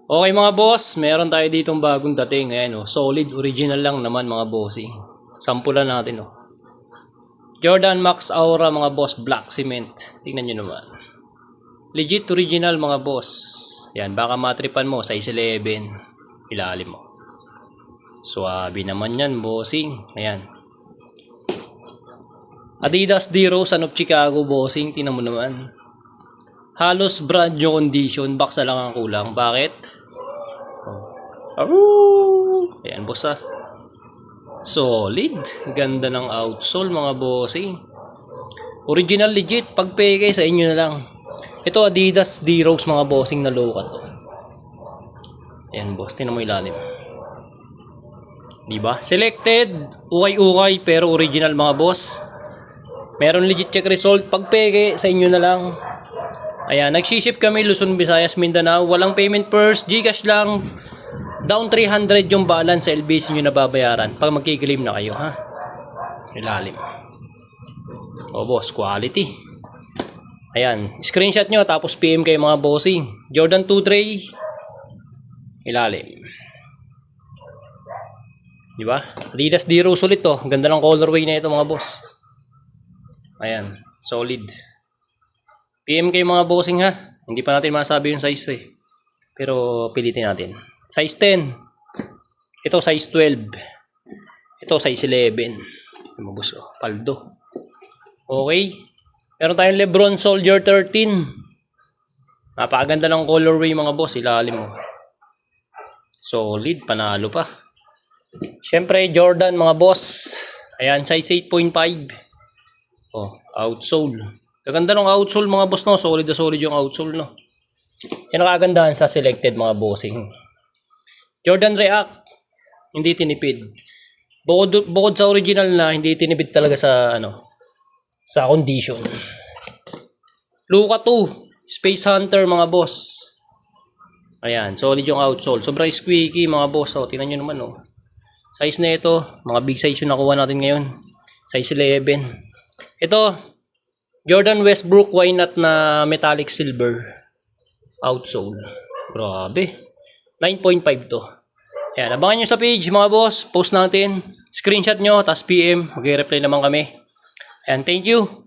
Okay mga boss, meron tayo ditong bagong dating. Ayan, solid original lang naman mga bossing. Sampulan natin Jordan Max Aura mga boss, black cement. Tingnan nyo naman. Legit original mga boss. Yan, baka matripan mo, size 11. Ilalim mo. Suwabe naman yan bossing. Ayan. Adidas D-Rose of Chicago bossing. Tingnan mo naman. Halos brand new condition, box na lang ang kulang. Bakit? Ayan boss solid. Ganda ng outsole mga bossing. Original legit. Pag peke sa inyo na lang. Ito Adidas D-Rose mga bossing na low cut Ayan boss, tingnan mo ilalim. Diba? Selected. Ukay-ukay pero original mga boss. Meron legit check result. Pag peke sa inyo na lang. Ayan, nagsiship kami Luzon, Visayas, Mindanao. Walang payment first, GCash lang. Down 300 yung balance sa LBC nyo na babayaran pag magkiklaim na kayo, ha? Ilalim. Boss, quality. Ayan, screenshot nyo tapos PM kayo mga bossing. Jordan 2 tray. Ilalim. Diba? Adidas D-Rose ulit to. Ganda ng colorway na ito mga boss. Ayan, solid. PM kayo mga bossing ha. Hindi pa natin masabi yung size pero pilitin natin. Size 10. Ito size 12. Ito size 11. Mabos paldo. Okay. Meron tayong Lebron Soldier 13. Napakaganda ng colorway mga boss. Ilalim mo. Solid. Panalo pa. Siyempre Jordan mga boss. Ayan size 8.5. Outsole. Gaganda ng outsole mga boss no. Solid na solid yung outsole no. Yan ang kagandahan sa selected mga bossing. Jordan React. Hindi tinipid. Bukod sa original na hindi tinipid talaga sa sa condition. Luka 2. Space Hunter mga boss. Ayan. Solid yung outsole. Sobrang squeaky mga boss. Tingnan nyo naman Size na ito. Mga big size yung nakuha natin ngayon. Size 11. Ito. Jordan Westbrook Why Not na metallic silver outsole. Grabe. 9.5 to. Ayan, abangan nyo sa page mga boss. Post natin. Screenshot nyo, tapos PM. Mag-reply naman kami. Ayan, thank you.